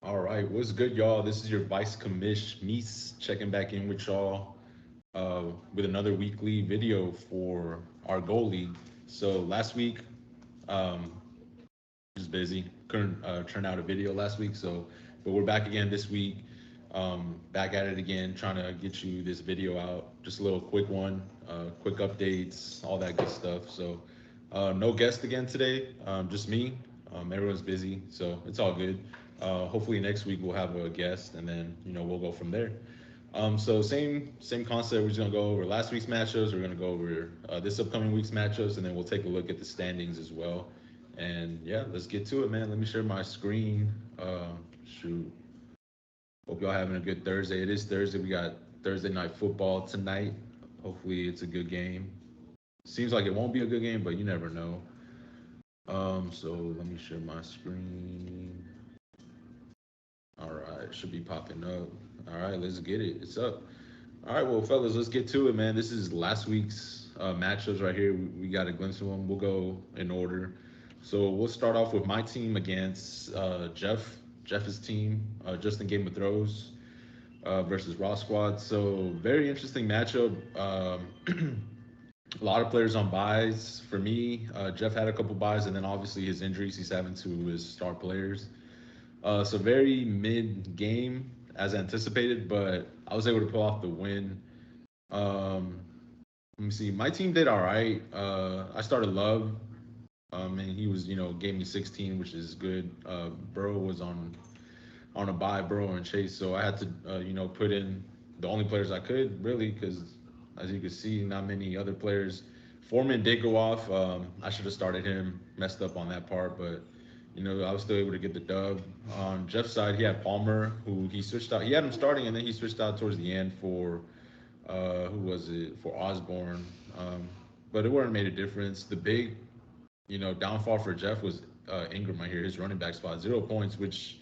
All right, what's good, y'all? This is your Vice Commish Meese checking back in with y'all with another weekly video for our goal league. So last week, um, just busy, couldn't turn out a video last week. But we're back again this week. Back at it again, trying to get you this video out. Just a little quick one, quick updates, all that good stuff. No guest again today, just me. Everyone's busy, so it's all good. Hopefully next week we'll have a guest, and then we'll go from there. Same concept. We're just gonna go over last week's matchups. We're gonna go over this upcoming week's matchups, and then we'll take a look at the standings as well. And yeah, let's get to it, man. Let me share my screen. Shoot. Hope y'all having a good Thursday. It is Thursday. We got Thursday night football tonight. Hopefully it's a good game. Seems like it won't be a good game, but you never know. So let me share my screen. All right, should be popping up. All right, let's get it. It's up. All right, well, fellas, let's get to it, man. This is last week's matchups right here. We got a glimpse of them. We'll go in order. So we'll start off with my team against Jeff's team, Justin Game of Throws versus Raw Squad. So very interesting matchup. A lot of players on buys. For me, Jeff had a couple buys, and then obviously his injuries he's having to his star players. So very mid game as anticipated, but I was able to pull off the win. Um, Let me see. My team did all right. I started Love, and he was gave me 16, which is good. Burrow was on a buy, Burrow and Chase, so I had to put in the only players I could really because as you can see, not many other players. Foreman did go off. I should have started him. Messed up on that part, but I was still able to get the dub. On Jeff's side, he had Palmer, who he switched out. He had him starting, and then he switched out towards the end for who was it? For Osborne. But it wouldn't have made a difference. The big, downfall for Jeff was Ingram right here, his running back spot, 0 points, which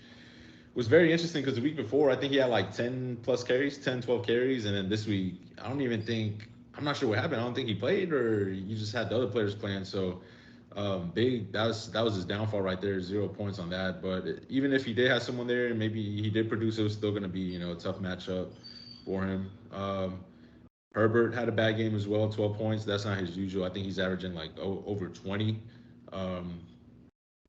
was very interesting because the week before, I think he had like 10 plus carries, 10, 12 carries. And then this week, I don't even think, I'm not sure what happened. I don't think he played or you just had the other players playing. So big, that was his downfall right there, 0 points on that. But even if he did have someone there, maybe he did produce, it was still going to be, a tough matchup for him. Herbert had a bad game as well, 12 points. That's not his usual. I think he's averaging like over 20. Um,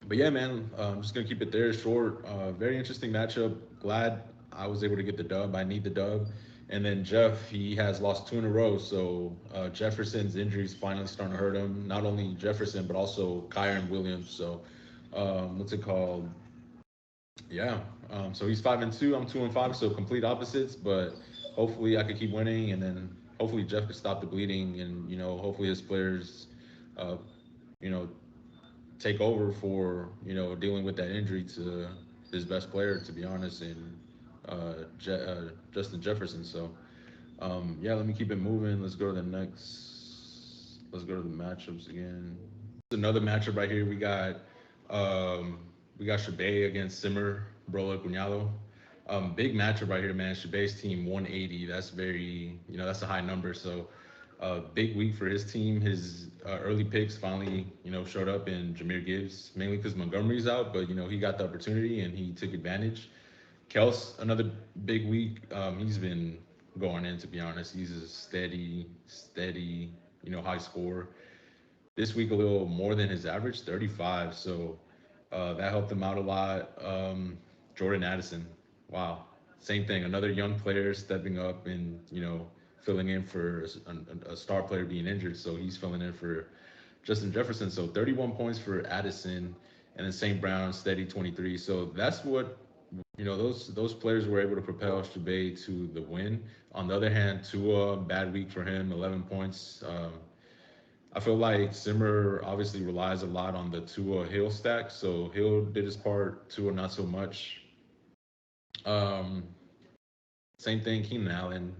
but yeah, man, I'm just gonna keep it there short. Very interesting matchup. Glad I was able to get the dub. I need the dub. And then Jeff, he has lost two in a row. So Jefferson's injuries finally starting to hurt him. Not only Jefferson, but also Kyron Williams. So what's it called? Yeah. So he's 5-2. I'm 2-5. So complete opposites. But hopefully I could keep winning, and then hopefully Jeff could stop the bleeding, and hopefully his players, uh, you know, take over for dealing with that injury to his best player, to be honest, and Justin Jefferson. So yeah, let me keep it moving. Let's go to the next. Let's go to the matchups again. Another matchup right here. We got Shabay against Simmer Brola Cunado. Big matchup right here, man. Shabay's team 180. That's very, that's a high number. So big week for his team. His early picks finally, showed up in Jameer Gibbs, mainly because Montgomery's out, but he got the opportunity and he took advantage. Kels, another big week. He's been going in, to be honest. He's a steady, high scorer. This week a little more than his average, 35. So that helped him out a lot. Jordan Addison, wow, same thing. Another young player stepping up and filling in for a star player being injured. So he's filling in for Justin Jefferson. So 31 points for Addison, and then St. Brown steady 23. So that's what those players were able to propel Shabay to the win. On the other hand, Tua, bad week for him, 11 points. I feel like Simmer obviously relies a lot on the Tua Hill stack. So Hill did his part, Tua not so much. Um, Same thing, Keenan Allen,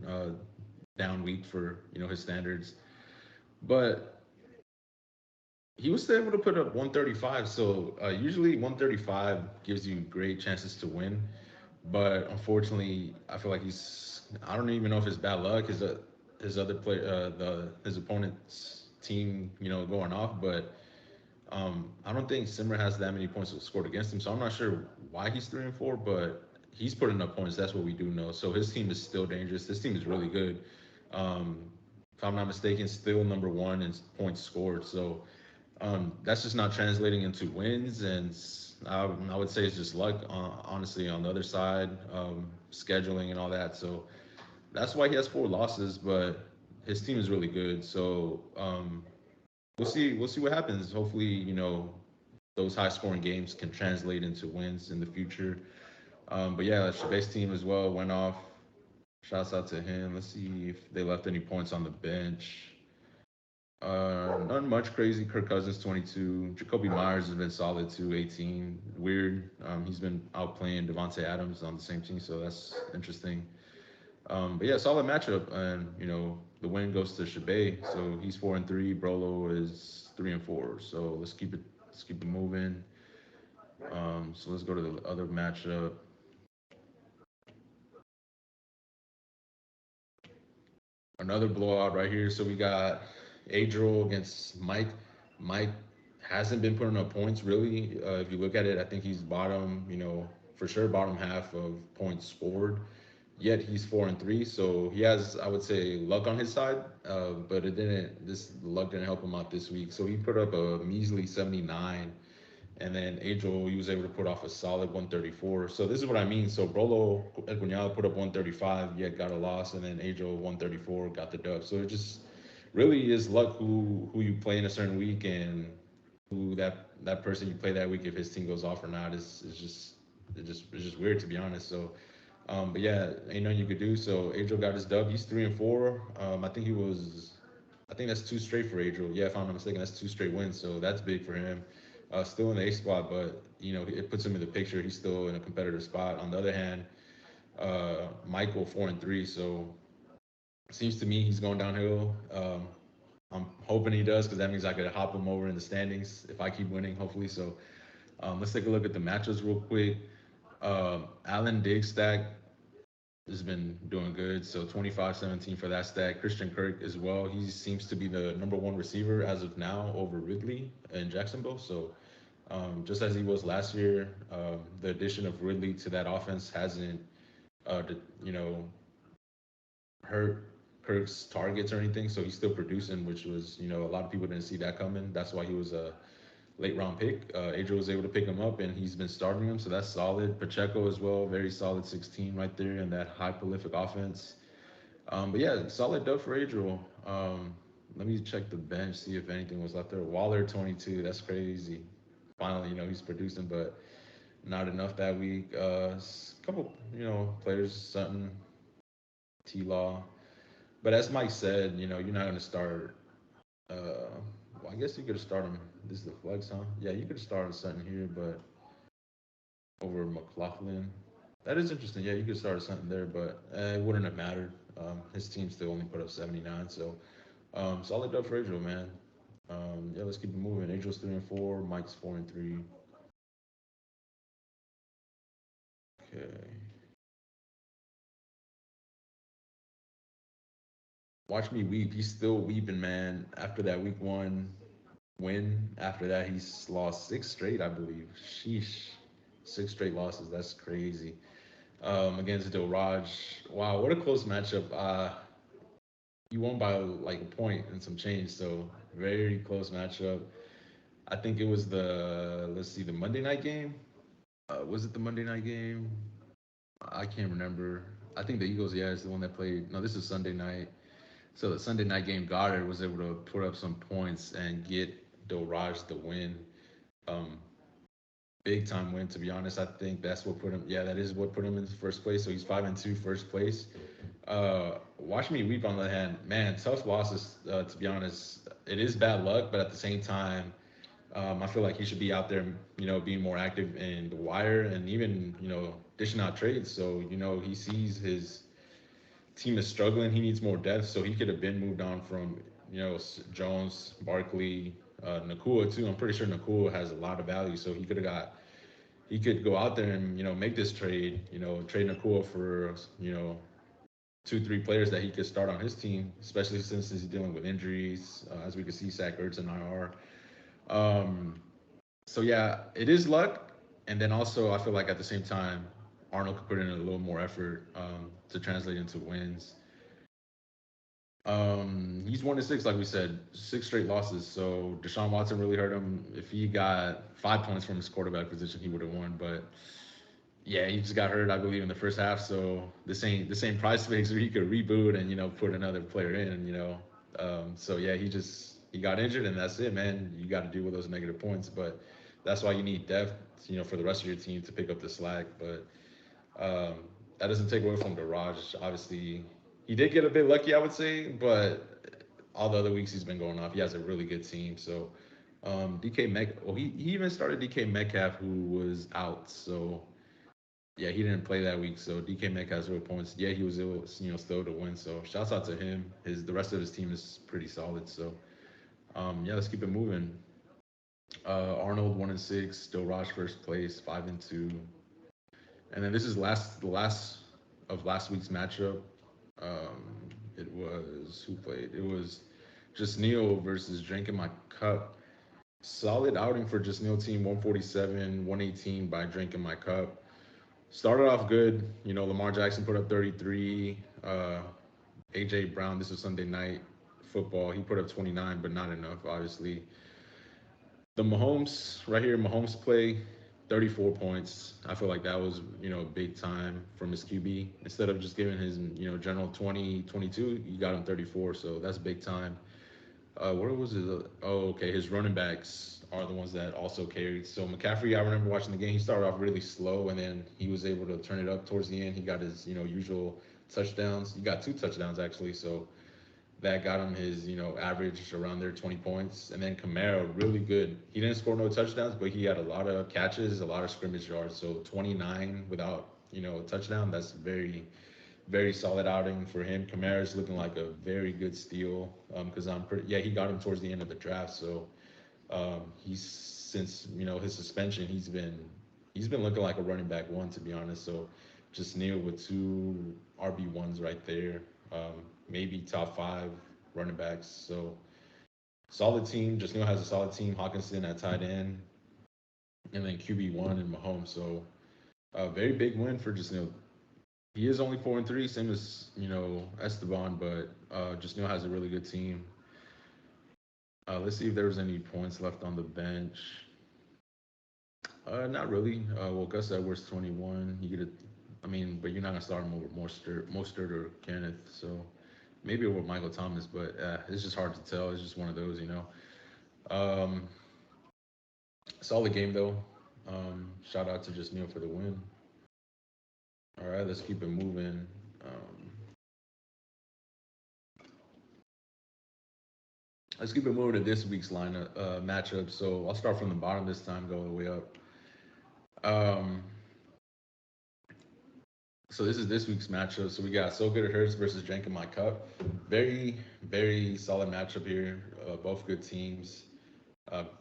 down week for his standards, but he was still able to put up 135. So usually 135 gives you great chances to win, but unfortunately, I feel like he's. I don't even know if it's bad luck. His other player, his opponent's team, going off, but I don't think Simmer has that many points scored against him, so I'm not sure why he's 3-4, but he's putting up points. That's what we do know. So his team is still dangerous. This team is really good. Um, if I'm not mistaken, still number one in points scored. So that's just not translating into wins, and I would say it's just luck. Honestly, on the other side, scheduling and all that. So that's why he has four losses, but his team is really good. So we'll see. We'll see what happens. Hopefully, those high scoring games can translate into wins in the future. But yeah, Shabay's team as well went off. Shouts out to him. Let's see if they left any points on the bench. None much crazy. Kirk Cousins 22. Jacoby Myers has been solid too, 18. Weird. He's been outplaying Devontae Adams on the same team, so that's interesting. But yeah, solid matchup, and the win goes to Shabay. So he's 4-3. Brolo is 3-4. So let's keep it moving. So let's go to the other matchup. Another blowout right here. So we got Adriel against Mike. Mike hasn't been putting up points really. If you look at it, I think he's bottom, for sure bottom half of points scored. Yet he's 4-3, so he has, I would say, luck on his side. But it didn't. This luck didn't help him out this week. So he put up a measly 79, and then Angel, he was able to put off a solid 134. So this is what I mean. So Brolo Egunyala put up 135, yet got a loss, and then Angel 134 got the dub. So it just really is luck who you play in a certain week, and who that person you play that week, if his team goes off or not, is just it's just weird, to be honest. So but yeah, ain't nothing you could do. So Adriel got his dub. He's 3-4. I think that's two straight for Adriel. Yeah, if I'm not mistaken, that's two straight wins. So that's big for him. Still in the A spot, but it puts him in the picture. He's still in a competitive spot. On the other hand, Michael 4-3. So it seems to me he's going downhill. I'm hoping he does, because that means I could hop him over in the standings if I keep winning, hopefully. So let's take a look at the matchups real quick. Alan Diggs stack has been doing good. So 25-17 for that stack. Christian Kirk as well. He seems to be the number one receiver as of now over Ridley in Jacksonville. So just as he was last year, the addition of Ridley to that offense hasn't, you know, hurt Kirk's targets or anything. So he's still producing, which was, a lot of people didn't see that coming. That's why he was a late round pick. Adriel was able to pick him up, and he's been starting him, so that's solid. Pacheco as well, very solid 16 right there in that high prolific offense. But yeah, solid dub for Adriel. Let me check the bench, see if anything was left there. Waller 22, that's crazy. Finally, he's producing, but not enough that week. A couple, players, Sutton, T Law. But as Mike said, you're not going to start. Well, I guess you could start him. This is the flex, huh? Yeah, you could start Sutton here, but over McLaughlin. That is interesting. Yeah, you could start something there, but it wouldn't have mattered. His team still only put up 79, so solid dub for Adriel, man. Yeah, let's keep it moving. Adriel's 3-4, Mike's 4-3. Okay. Watch me weep. He's still weeping, man. After that week one win, after that he's lost six straight, I believe. Sheesh, six straight losses. That's crazy. Against Dilraj. Wow, what a close matchup. You won by like a point and some change, so very close matchup. I think it was the Monday night game. Was it the Monday night game? I can't remember. I think the Eagles, yeah, is the one that played. No, this is Sunday night. So the Sunday night game, Goddard was able to put up some points and get Dilraj the win. Um, Big time win, to be honest. I think that's what put him. Yeah, that is what put him in first place. So he's 5-2, first place. Watch me weep on the other hand. Man, tough losses. To be honest, it is bad luck, but at the same time, I feel like he should be out there, being more active in the wire, and even, dishing out trades. So he sees his team is struggling. He needs more depth. So he could have been moved on from, Jones, Barkley, Nakua too. I'm pretty sure Nakua has a lot of value. So he could go out there and make this trade. Trade Nakua for 2, 3 players that he could start on his team, especially since he's dealing with injuries. As we can see, Zach Ertz and IR. Um, so yeah, it is luck, and then also I feel like at the same time, Arnold could put in a little more effort to translate into wins. He's 1-6, like we said, 6 straight losses. So Deshaun Watson really hurt him. If he got 5 points from his quarterback position, he would have won. But yeah, he just got hurt, I believe, in the first half. So this ain't price fix where he could reboot and put another player in. So yeah, he got injured, and that's it, man. You got to deal with those negative points. But that's why you need depth, for the rest of your team to pick up the slack. But um, that doesn't take away from Daraj. Obviously, he did get a bit lucky, I would say, but all the other weeks he's been going off. He has a really good team. So DK Metcalf, well, he even started DK Metcalf, who was out. So yeah, he didn't play that week. So DK Metcalf has 0 points. Yeah, he was able, still to win. So shouts out to him. The rest of his team is pretty solid. So yeah, let's keep it moving. Arnold 1-6, still Raj first place, 5-2. And then this is the last of last week's matchup. It was who played? It was Just Neil versus Drinking My Cup. Solid outing for Just Neil team, 147, 118 by Drinking My Cup. Started off good. Lamar Jackson put up 33. AJ Brown, this was Sunday night football. He put up 29, but not enough, obviously. The Mahomes right here, Mahomes play 34 points. I feel like that was, big time from his QB. Instead of just giving his, general 20, 22, you got him 34. So that's big time. Where was his? Oh, okay. His running backs are the ones that also carried. So McCaffrey, I remember watching the game. He started off really slow, and then he was able to turn it up towards the end. He got his, usual touchdowns. He got 2 touchdowns actually. So that got him his, average around there, 20 points. And then Kamara, really good. He didn't score no touchdowns, but he had a lot of catches, a lot of scrimmage yards. So 29 without, a touchdown. That's very, very solid outing for him. Kamara's looking like a very good steal because yeah, he got him towards the end of the draft. So he's since his suspension, he's been looking like a running back one, to be honest. So just Neil with 2 RB1s right there, maybe top 5 running backs. So solid team. Just Neil has a solid team. Hawkinson at tight end, and then QB1 and Mahomes. So a very big win for Just Neil. He is only 4-3, same as Esteban, but just Neil has a really good team. Let's see if there was any points left on the bench. Not really. Well, Gus Edwards 21. I mean, but you're not gonna start him over Mostert or Kenneth. So maybe over Michael Thomas, but it's just hard to tell. It's just one of those. Um, Solid game though. Shout out to Just Neil for the win. All right, let's keep it moving. Let's keep it moving to this week's lineup matchup. So I'll start from the bottom this time, go all the way up. Um, so this is this week's matchup. So we got So Good It Hurts versus Drinking My Cup. Very, very solid matchup here. Both good teams,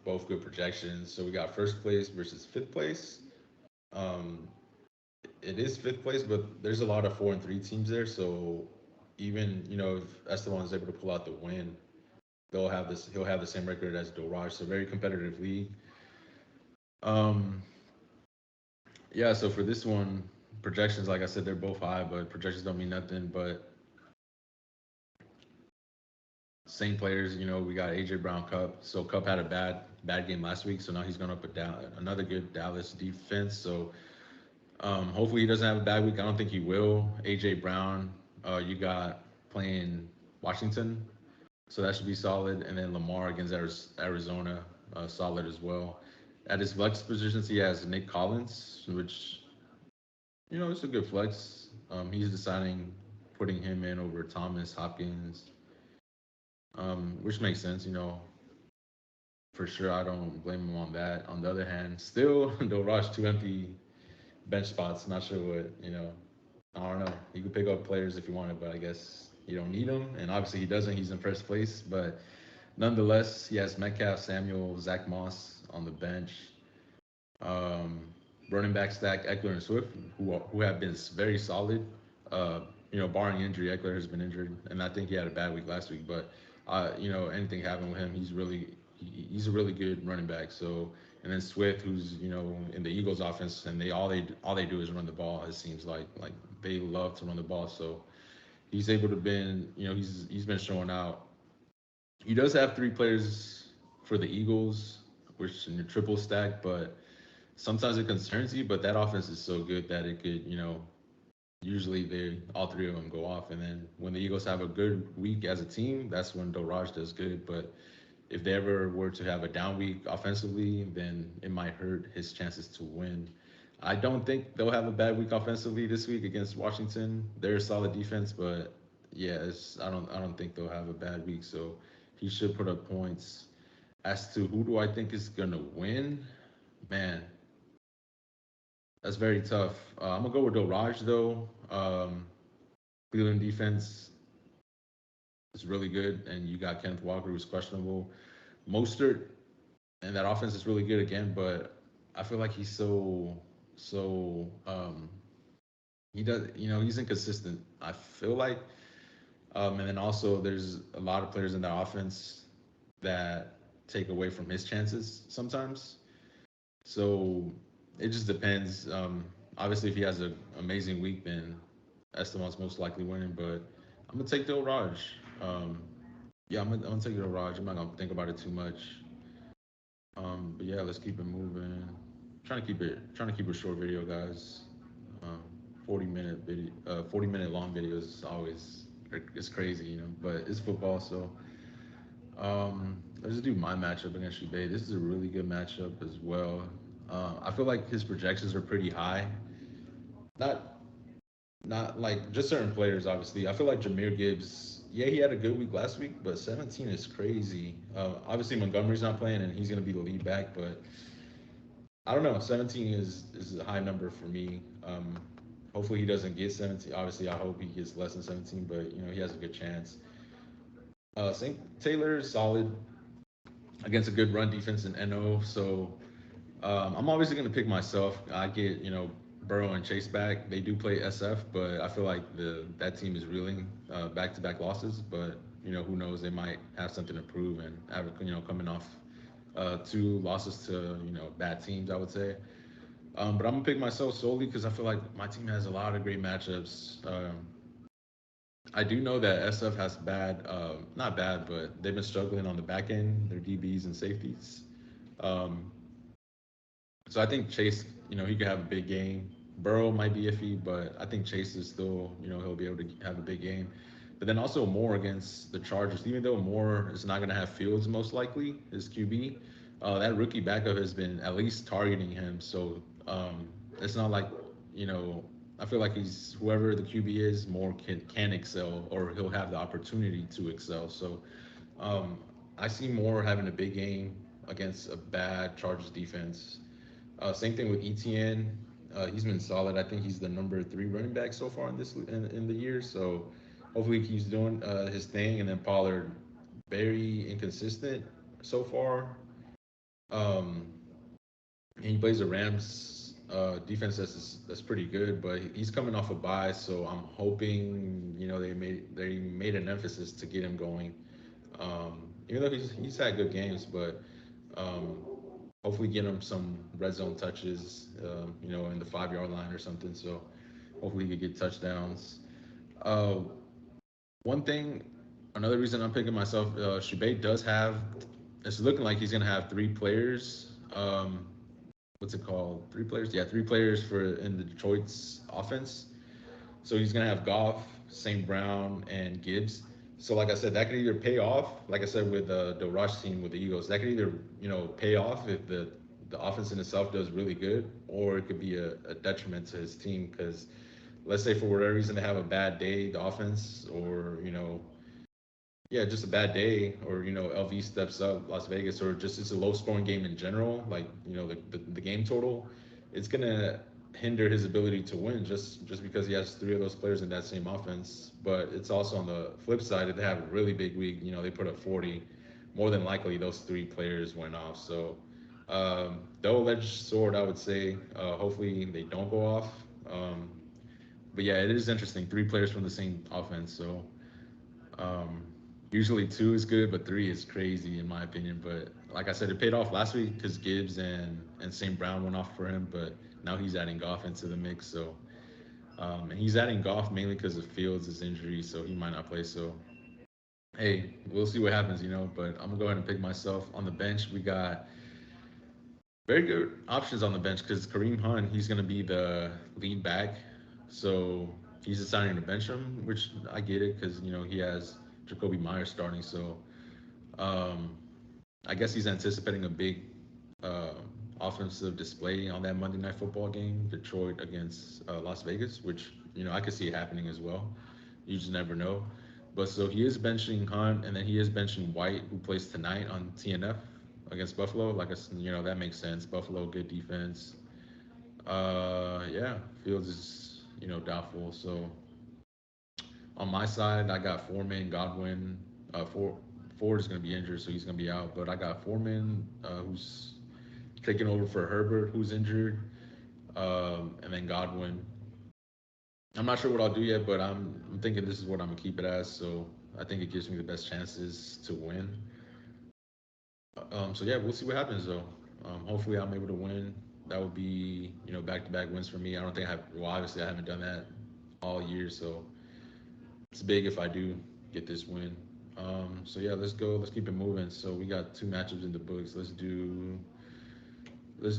both good projections. So we got first place versus fifth place. Um, it is fifth place, but there's a lot of 4-3 teams there. So even if Esteban is able to pull out the win, he'll have the same record as Doraj. So very competitive league. Um, yeah. So for this one, projections, like I said, they're both high, but projections don't mean nothing. But same players, we got AJ Brown, Cup. So Cup had a bad game last week, so now he's going up and down another good Dallas defense. So hopefully he doesn't have a bad week. I don't think he will. AJ Brown, you got playing Washington, so that should be solid. And then Lamar against Arizona, solid as well. At his flex positions, he has Nick Collins, which it's a good flex. He's deciding putting him in over Thomas Hopkins, which makes sense. For sure, I don't blame him on that. On the other hand, still, they'll rush 2 empty bench spots. Not sure what. I don't know. You could pick up players if you wanted, but I guess you don't need them. And obviously, he doesn't. He's in first place, but nonetheless, he has Metcalf, Samuel, Zach Moss on the bench. Um, Running back stack Eckler and Swift, who have been very solid. Uh, barring injury, Eckler has been injured, and I think he had a bad week last week. But anything happened with him, he's really he's a really good running back. So and then Swift, who's in the Eagles offense, and they do is run the ball. It seems like they love to run the ball. So he's able to been he's been showing out. He does have three players for the Eagles, which in the triple stack, but sometimes it concerns you. But that offense is so good that it could usually they all three of them go off, and then when the Eagles have a good week as a team, that's when Doraj does good. But if they ever were to have a down week offensively, then it might hurt his chances to win. I don't think they'll have a bad week offensively this week against Washington. They're a solid defense, but yeah, I don't think they'll have a bad week. So he should put up points. As to who do I think is gonna win, man, that's very tough. I'm gonna go with Doraj though. Cleveland defense is really good, and you got Kenneth Walker who's questionable. Mostert and that offense is really good again, but I feel like he's so he does he's inconsistent. I feel like, and then also there's a lot of players in that offense that take away from his chances sometimes. So it just depends. Obviously, if he has an amazing week, then Esteban's most likely winning. But I'm gonna take Bill Raj. Um, yeah, I'm gonna take Bill Raj. I'm not gonna think about it too much. But yeah, let's keep it moving. Trying to keep a short video, guys. Um, 40-minute video, 40-minute long videos is always it's crazy, But it's football, so let's just do my matchup against Shubay. This is a really good matchup as well. I feel like his projections are pretty high. Not not like just certain players, obviously. I feel like Jameer Gibbs. Yeah, he had a good week last week, but 17 is crazy. Obviously Montgomery's not playing, and he's gonna be the lead back, but I don't know. 17 is a high number for me. Hopefully he doesn't get 17. Obviously, I hope he gets less than 17, but he has a good chance. St. Taylor is solid against a good run defense in NO. So I'm obviously going to pick myself. I get Burrow and Chase back. They do play SF, but I feel like that team is reeling back-to-back losses. But who knows? They might have something to prove and have coming off two losses to bad teams, I would say. But I'm gonna pick myself solely because I feel like my team has a lot of great matchups. I do know that SF has bad, not bad, but they've been struggling on the back end, their DBs and safeties. Um, so I think Chase, he could have a big game. Burrow might be iffy, but I think Chase is still, he'll be able to have a big game. But then also Moore against the Chargers, even though Moore is not going to have Fields most likely, his QB, that rookie backup has been at least targeting him. So it's not like, you know, I feel like he's whoever the QB is, Moore can excel or he'll have the opportunity to excel. So um, I see Moore having a big game against a bad Chargers defense. Same thing with ETN. He's been solid. I think he's the number 3 running back so far in the year. So hopefully he keeps doing his thing. And then Pollard, very inconsistent so far. Um, and he plays the Rams defense that's pretty good, but he's coming off a bye, so I'm hoping they made an emphasis to get him going. Even though he's had good games, but um, hopefully get him some red zone touches, in the 5 yard line or something. So hopefully he could get touchdowns. Uh, one thing, another reason I'm picking myself, Shubay does have. It's looking like he's gonna have 3 players. What's it called? 3 players? Yeah, 3 players for in the Detroit's offense. So he's gonna have Goff, St. Brown, and Gibbs. So like I said, that could either pay off, like I said with the rush team with the Eagles, that could either pay off if the offense in itself does really good, or it could be a detriment to his team because let's say for whatever reason they have a bad day, the offense, or yeah, just a bad day, or LV steps up, Las Vegas, or just it's a low scoring game in general, like the game total, it's gonna hinder his ability to win just because he has 3 of those players in that same offense. But it's also on the flip side, if they have a really big week, they put up 40, more than likely those 3 players went off. So double-edged sword, I would say. Hopefully they don't go off. But yeah, it is interesting. 3 players from the same offense. So um, Usually two is good, but three is crazy in my opinion. But like I said, it paid off last week because Gibbs and St. Brown went off for him. But now he's adding Goff into the mix. So and he's adding Goff mainly because of Fields' injury, so he might not play. So hey, we'll see what happens, you know. But I'm gonna go ahead and pick myself on the bench. We got very good options on the bench because Kareem Hunt, he's gonna be the lead back, so he's deciding to bench him, which I get it because you know he has Jacoby Myers starting. So um, I guess he's anticipating a big uh, offensive display on that Monday Night Football game, Detroit against Las Vegas, which you know I could see it happening as well. You just never know. But so he is benching Hunt, and then he is benching White, who plays tonight on TNF against Buffalo. Like you know, that makes sense. Buffalo, good defense. Yeah, Fields is you know doubtful. So on my side, I got Foreman, Godwin. Ford is going to be injured, so he's going to be out. But I got Foreman, who's taking over for Herbert, who's injured, and then Godwin. I'm not sure what I'll do yet, but I'm thinking this is what I'm gonna keep it as. So I think it gives me the best chances to win. So yeah, we'll see what happens though. Hopefully I'm able to win. That would be you know back-to-back wins for me. I don't think I have. Well, obviously I haven't done that all year, so it's big if I do get this win. So yeah, let's go. Let's keep it moving. So we got two matchups in the books. Let's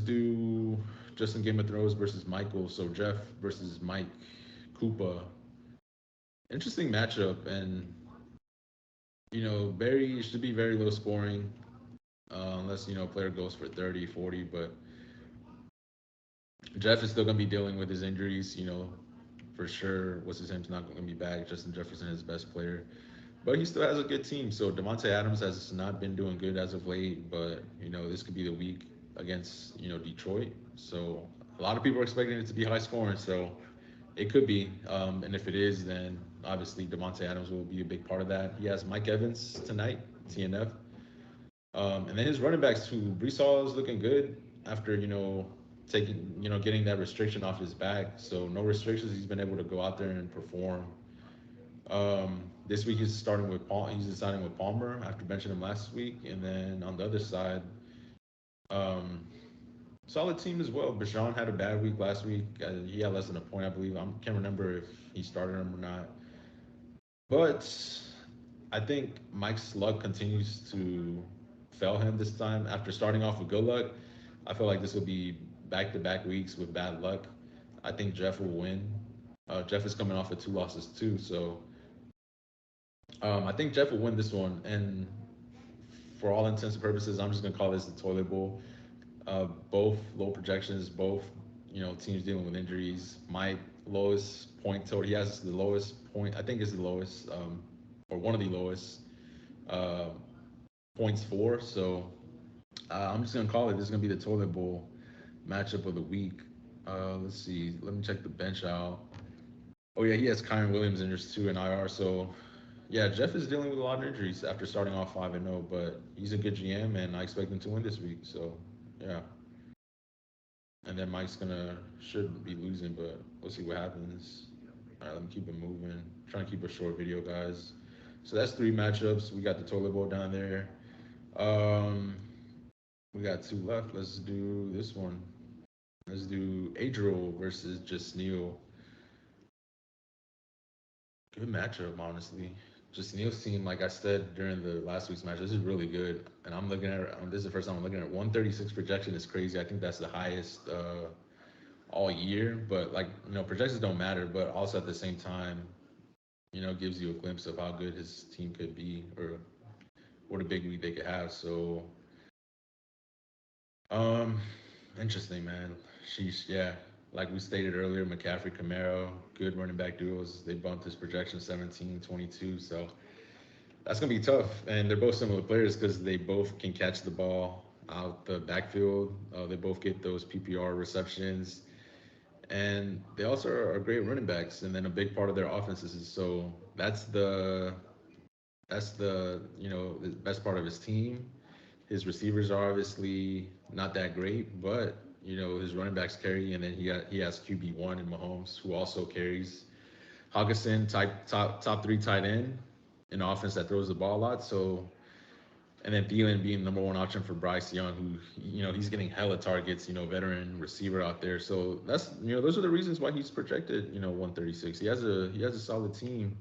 do Justin Game of Thrones versus Michael. So Jeff versus Mike Koopa. Interesting matchup, and you know, very should be very low scoring, unless you know a player goes for 30, 40. But Jeff is still gonna be dealing with his injuries. You know, for sure. What's his name's not gonna be back. Justin Jefferson is his best player, but he still has a good team. So Devontae Adams has not been doing good as of late, but you know this could be the week against you know Detroit. So a lot of people are expecting it to be high scoring. So it could be, and if it is, then obviously Devontae Adams will be a big part of that. He has Mike Evans tonight, TNF, and then his running backs too. Brees Hall is looking good after you know getting that restriction off his back. So no restrictions. He's been able to go out there and perform. This week he's starting with Paul. He's deciding with Palmer after benching him last week, and then on the other side, um, solid team as well. Bashan had a bad week last week. He had less than a point, I believe. I can't remember if he started him or not. But I think Mike's luck continues to fail him this time. After starting off with good luck, I feel like this will be back-to-back weeks with bad luck. I think Jeff will win. Jeff is coming off of two losses too, so I think Jeff will win this one. And for all intents and purposes, I'm just gonna call this the toilet bowl. Both low projections, both you know teams dealing with injuries. My lowest point total, he has the lowest point. I think is the lowest, or one of the lowest uh, points for. So I'm just gonna call it. This is gonna be the toilet bowl matchup of the week. Let's see. Let me check the bench out. Oh yeah, he has Kyron Williams injured too in IR. So yeah, Jeff is dealing with a lot of injuries after starting off 5-0, but he's a good GM, and I expect him to win this week. So yeah. And then Mike's gonna should be losing, but we'll see what happens. All right, let me keep it moving. Trying to keep a short video, guys. So that's three matchups. We got the toilet bowl down there. Um, we got two left. Let's do this one. Let's do Adriel versus Just Neil. Good matchup, honestly. Just Neil's team, like I said during the last week's match, this is really good. And I'm looking at this is the first time I'm looking at 136 projection is crazy. I think that's the highest all year. But like you know, projections don't matter. But also at the same time, you know, gives you a glimpse of how good his team could be or what a big week they could have. So, um, interesting, man. Sheesh, yeah. Like we stated earlier, McCaffrey, Camaro, good running back duos. They bumped his projection 17, 22. So that's gonna be tough. And they're both similar players because they both can catch the ball out the backfield. They both get those PPR receptions, and they also are great running backs. And then a big part of their offenses is so that's the you know the best part of his team. His receivers are obviously not that great, but you know his running backs carry, and then he has QB1 in Mahomes, who also carries. Hawkinson, top three tight end. an offense that throws the ball a lot. So, and then Thielen being number one option for Bryce Young, who he's getting hella targets. Veteran receiver out there. So that's those are the reasons why he's projected 136. He has a solid team.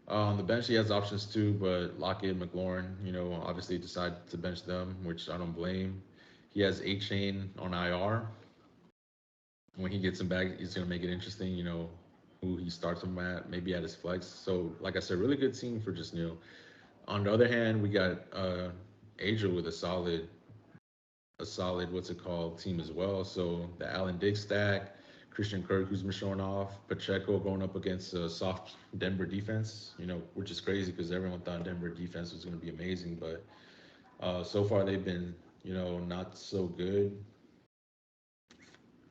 On the bench, he has options too, but Lockett, McLaurin, obviously decided to bench them, which I don't blame. He has A-Chain on IR. When he gets him back, he's going to make it interesting, who he starts him at, maybe at his flex. So, like I said, really good team for just Neil. On the other hand, we got Adriel with a solid what's it called team as well. So the Allen Diggs stack, Christian Kirk who's been showing off, Pacheco going up against a soft Denver defense. Which is crazy because everyone thought Denver defense was going to be amazing, but so far they've been not so good.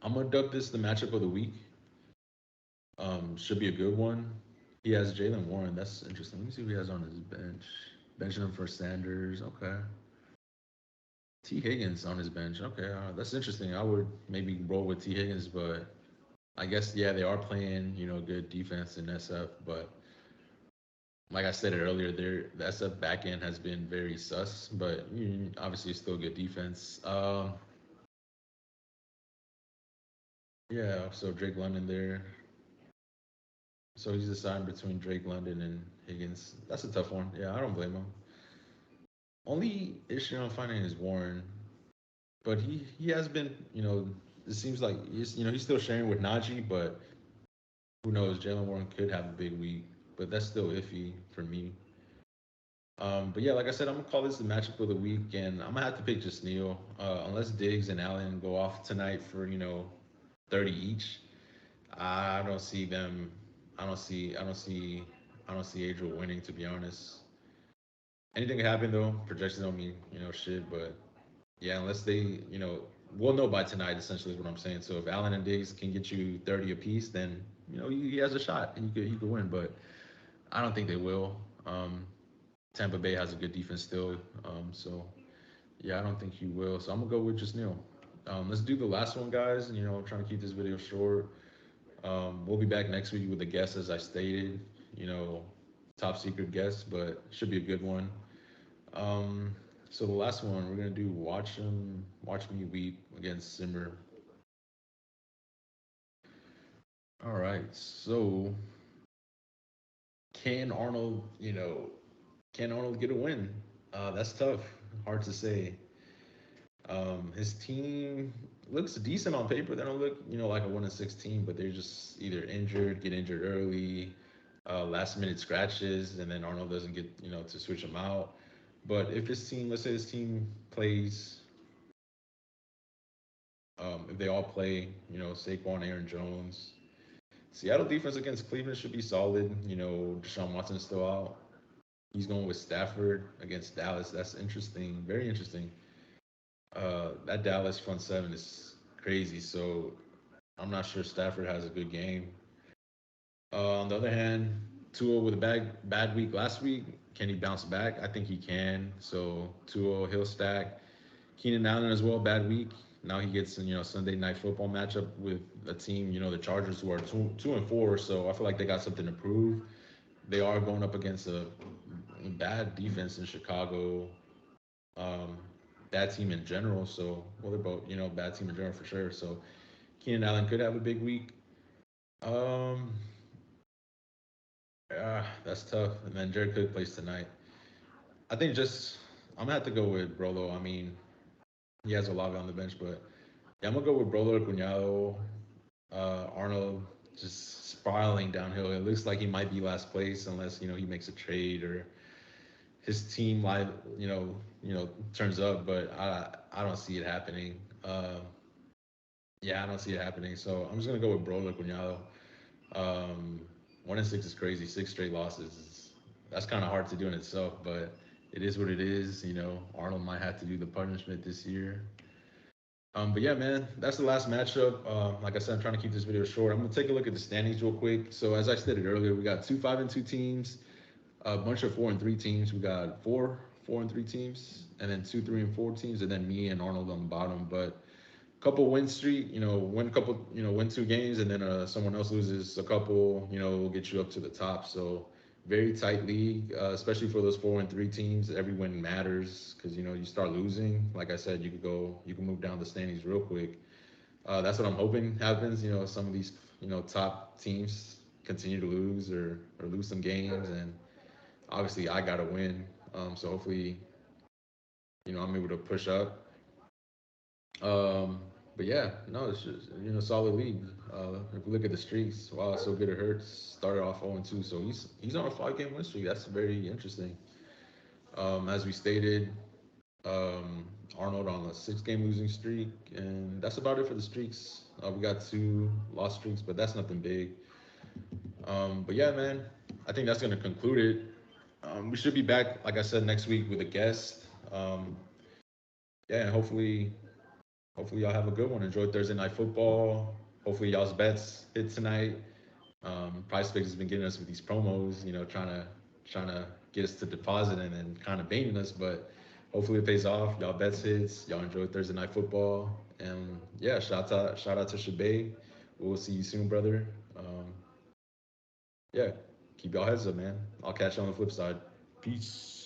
I'm gonna duck this the matchup of the week. Should be a good one. He has Jalen Warren. That's interesting. Let me see who he has on his bench. Benching him for Sanders. Okay. T. Higgins on his bench. Okay, that's interesting. I would maybe roll with T. Higgins, but I guess they are playing good defense in SF. But like I said it earlier, the SF back end has been very sus, but obviously it's still good defense. Yeah. So Drake London there. So he's deciding between Drake London and Higgins. That's a tough one. Yeah, I don't blame him. Only issue I'm finding is Warren, but he has been, it seems like he's still sharing with Najee, but who knows? Jalen Warren could have a big week, but that's still iffy for me. But yeah, like I said, I'm gonna call this the matchup of the week, and I'm gonna have to pick just Neil, unless Diggs and Allen go off tonight for 30 each. I don't see them. I don't see. I don't see. I don't see Adriel winning. To be honest, anything can happen though. Projections don't mean shit, but yeah, unless they, we'll know by tonight. Essentially, is what I'm saying. So if Allen and Diggs can get you 30 apiece, then he has a shot and he could win. But I don't think they will. Tampa Bay has a good defense still. So yeah, I don't think he will. So I'm gonna go with just Neil. Let's do the last one, guys. I'm trying to keep this video short. We'll be back next week with a guest, as I stated. You know, top secret guest, but should be a good one. Um, so the last one we're gonna do watch me weep against Simmer. All right, so can Arnold, can Arnold get a win? That's tough, hard to say. His team looks decent on paper. They don't look, like a 1-16, but they're just either injured, get injured early, last minute scratches, and then Arnold doesn't get, to switch them out. But if his team, let's say his team plays, if they all play, Saquon, Aaron Jones, Seattle defense against Cleveland should be solid. Deshaun Watson's still out. He's going with Stafford against Dallas. That's interesting, very interesting. That Dallas front seven is crazy. So I'm not sure Stafford has a good game. On the other hand, Tua with a bad week last week. Can he bounce back? I think he can. So Tua he'll stack. Keenan Allen as well, bad week. Now he gets Sunday night football matchup with a team, the Chargers, who are 2-4. So I feel like they got something to prove. They are going up against a bad defense in Chicago. Um, Bad team in general. So well, they're both bad team in general for sure. So Keenan Allen could have a big week. Um, that's tough. And then Jared Cook plays tonight. I think just I'm gonna have to go with Brolo. I mean, he has Olave on the bench, but yeah, I'm gonna go with Brolo Cunado. Arnold just spiraling downhill. It looks like he might be last place unless he makes a trade or his team live turns up. But I don't see it happening. Yeah, I don't see it happening. So I'm just gonna go with Brolo Cunado. Um, 1-6 is crazy. 6 straight losses. That's kind of hard to do in itself, but it is what it is. Arnold might have to do the punishment this year. But yeah, man, that's the last matchup. Like I said, I'm trying to keep this video short. I'm gonna take a look at the standings real quick. So as I stated earlier, we got 2 5-2 teams, a bunch of 4-3 teams. We got 4-3 teams, and then 2 3-4 teams, and then me and Arnold on the bottom. But couple win streak, win 2 games, and then someone else loses a couple, will get you up to the top. So very tight league, especially for those 4-3 teams. Every win matters because you start losing. Like I said, you can move down the standings real quick. That's what I'm hoping happens. Some of these top teams continue to lose or lose some games, and obviously I gotta win. So hopefully, I'm able to push up. Um, but yeah, no, it's just solid league. If we look at the streaks, wow, it's so good it hurts. Started off 0-2, so he's on a 5-game win streak. That's very interesting. As we stated, um, Arnold on a 6-game losing streak, and that's about it for the streaks. We got 2 lost streaks, but that's nothing big. But yeah, man, I think that's gonna conclude it. We should be back, like I said, next week with a guest. Yeah, and hopefully y'all have a good one. Enjoy Thursday night football. Hopefully y'all's bets hit tonight. PrizePicks has been getting us with these promos, trying to get us to deposit and kind of baiting us, but hopefully it pays off. Y'all bets hits. Y'all enjoy Thursday night football, and yeah, shout out to Shabay. We'll see you soon, brother. Yeah, keep y'all heads up, man. I'll catch you on the flip side. Peace.